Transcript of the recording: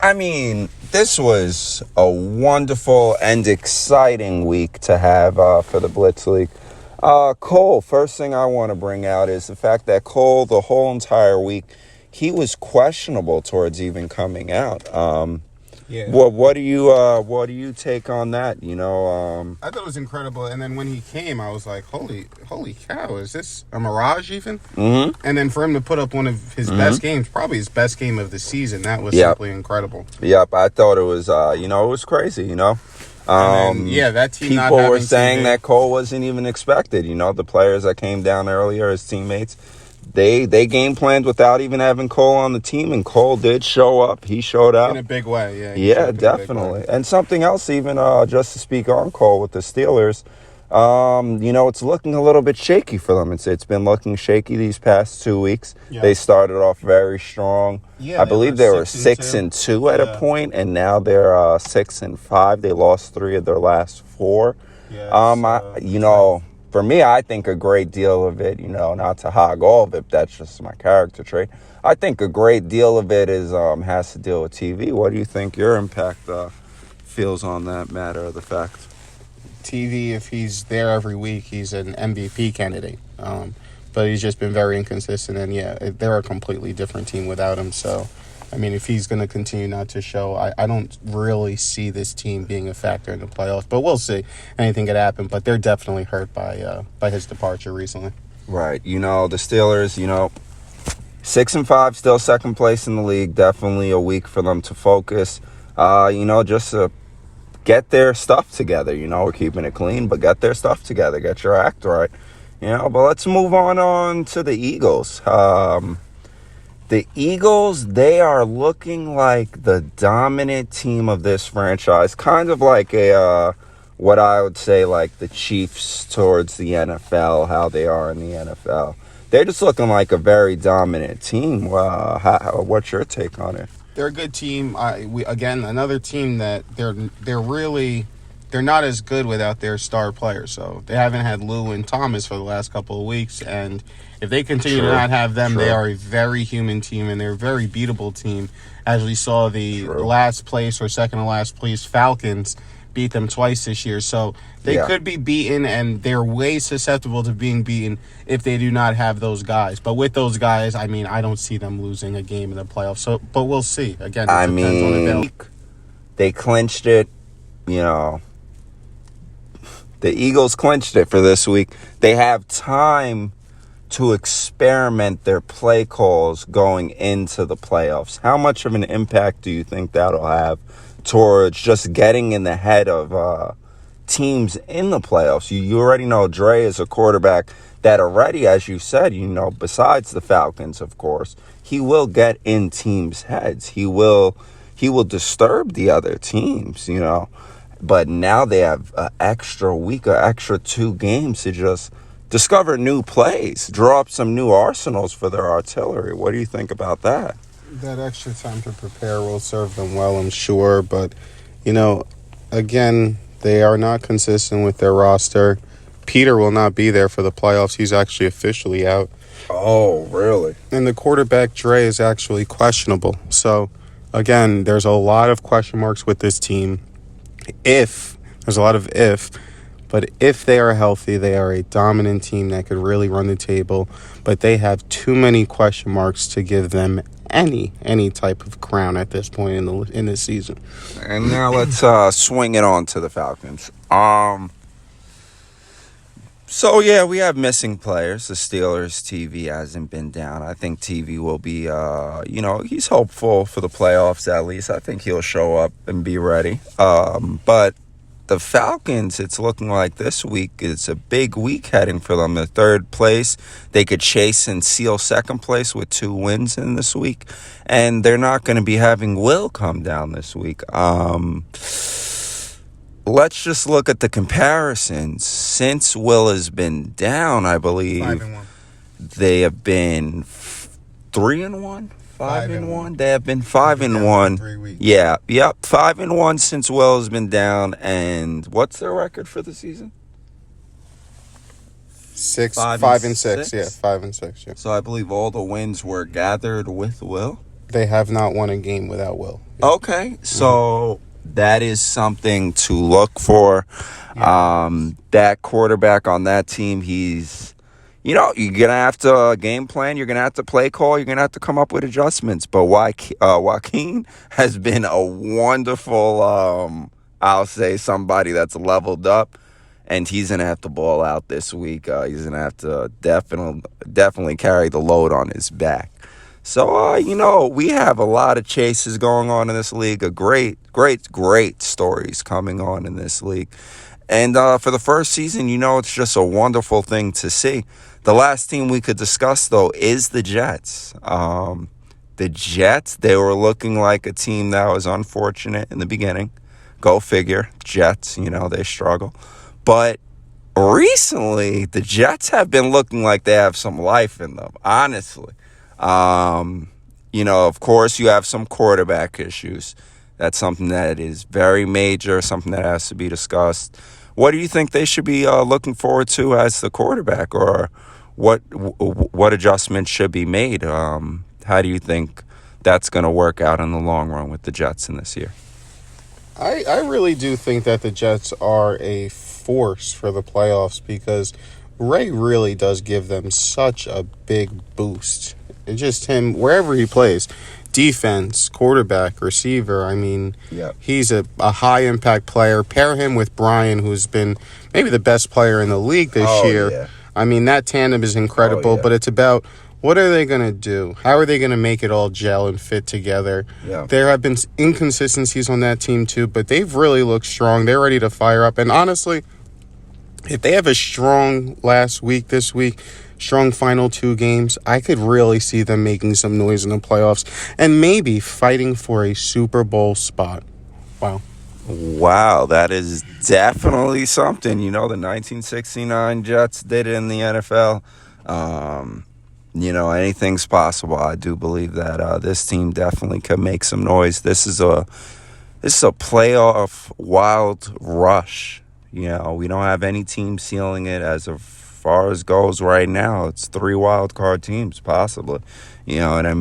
I mean, this was a wonderful and exciting week to have for the Blitz League. Cole, first thing I want to bring out is the fact that Cole, the whole entire week, he was questionable towards even coming out. Yeah. What do you take on that? I thought it was incredible, and then when he came, I was like, holy cow, is this a mirage even? Mm-hmm. And then for him to put up one of his best games, probably his best game of the season, that was Yep. simply incredible. Yep, I thought it was, it was crazy, And then, that team not people were having saying TV. that Cole wasn't even expected. The players that came down earlier, his teammates, they game planned without even having Cole on the team, and Cole did show up. He showed up In a big way, yeah. Yeah, definitely. And something else, even just to speak on Cole with the Steelers, it's looking a little bit shaky for them. It's been looking shaky these past 2 weeks. Yeah. They started off very strong. Yeah, I believe they were 6-2 at a point, and now they're 6-5. They lost 3 of their last 4. For me, I think a great deal of it, not to hog all of it, that's just my character trait. I think a great deal of it has to deal with TV. What do you think your impact feels on that matter of the fact? TV, if he's there every week, he's an MVP candidate. But he's just been very inconsistent, and they're a completely different team without him. So, I mean, if he's going to continue not to show, I don't really see this team being a factor in the playoffs. But we'll see. Anything could happen. But they're definitely hurt by his departure recently. Right. The Steelers, 6-5, still second place in the league. Definitely a week for them to focus. Just to get their stuff together. We're keeping it clean, but get their stuff together. Get your act right. But let's move on to the Eagles. The Eagles, they are looking like the dominant team of this franchise. Kind of like what I would say like the Chiefs towards the NFL, how they are in the NFL. They're just looking like a very dominant team. What's your take on it? They're a good team. Another team that they're not as good without their star players. So they haven't had Lou and Thomas for the last couple of weeks, and if they continue to not have them, they are a very human team, and they're a very beatable team. As we saw the last place or second to last place Falcons beat them twice this year. So they could be beaten, and they're way susceptible to being beaten if they do not have those guys. But with those guys, I mean, I don't see them losing a game in the playoffs. So, but we'll see. Again, it depends on the they clinched it, The Eagles clinched it for this week. They have time to experiment their play calls going into the playoffs. How much of an impact do you think that'll have towards just getting in the head of teams in the playoffs? You already know Dre is a quarterback that already, as you said, besides the Falcons, of course, he will get in teams' heads. He will disturb the other teams, But now they have an extra week, an extra 2 games to just discover new plays, draw up some new arsenals for their artillery. What do you think about that? That extra time to prepare will serve them well, I'm sure. But, again, they are not consistent with their roster. Peter will not be there for the playoffs. He's actually officially out. Oh, really? And the quarterback, Dre, is actually questionable. So, again, there's a lot of question marks with this team. There's a lot of but if they are healthy, they are a dominant team that could really run the table. But they have too many question marks to give them any type of crown at this point in this season. And now let's swing it on to the Falcons. So, we have missing players. The Steelers' TV hasn't been down. I think TV will be, he's hopeful for the playoffs at least. I think he'll show up and be ready. But the Falcons, it's looking like this week is a big week heading for them. The third place, they could chase and seal second place with 2 wins in this week. And they're not going to be having Will come down this week. Let's just look at the comparisons. Since Will has been down, I believe 5-1. They have been 3-1. 5-1. They have been 5-1. 3 weeks. Yeah, yep. 5-1 since Will has been down. And what's their record for the season? 5 and 6. Yeah, 5 and 6. Yeah. So I believe all the wins were gathered with Will. they have not won a game without Will. Okay, so that is something to look for. That quarterback on that team, he's, you're going to have to game plan. You're going to have to play call. You're going to have to come up with adjustments. But Joaquin has been a wonderful, I'll say, somebody that's leveled up. And he's going to have to ball out this week. He's going to have to definitely carry the load on his back. So, we have a lot of chases going on in this league. A great stories coming on in this league. And for the first season, it's just a wonderful thing to see. The last team we could discuss, though, is the Jets. The Jets, they were looking like a team that was unfortunate in the beginning. Go figure. Jets, they struggle. But recently, the Jets have been looking like they have some life in them, honestly. Of course, you have some quarterback issues. That's something that is very major, something that has to be discussed. What do you think they should be looking forward to as the quarterback, or what adjustments should be made? How do you think that's going to work out in the long run with the Jets in this year? I really do think that the Jets are a force for the playoffs because Ray really does give them such a big boost. It's just him, wherever he plays, defense, quarterback, receiver. I mean, He's a high-impact player. Pair him with Brian, who's been maybe the best player in the league this year. Yeah. I mean, that tandem is incredible, but it's about what are they going to do? How are they going to make it all gel and fit together? Yeah. There have been inconsistencies on that team, too, but they've really looked strong. They're ready to fire up. And honestly, if they have a strong last week this week, strong final 2 games, I could really see them making some noise in the playoffs and maybe fighting for a Super Bowl spot. Wow, that is definitely something. The 1969 Jets did it in the NFL. Anything's possible. I do believe that this team definitely could make some noise. This is a playoff wild rush. We don't have any team sealing it as far as goes right now. It's 3 wild card teams, possibly. You know what I mean?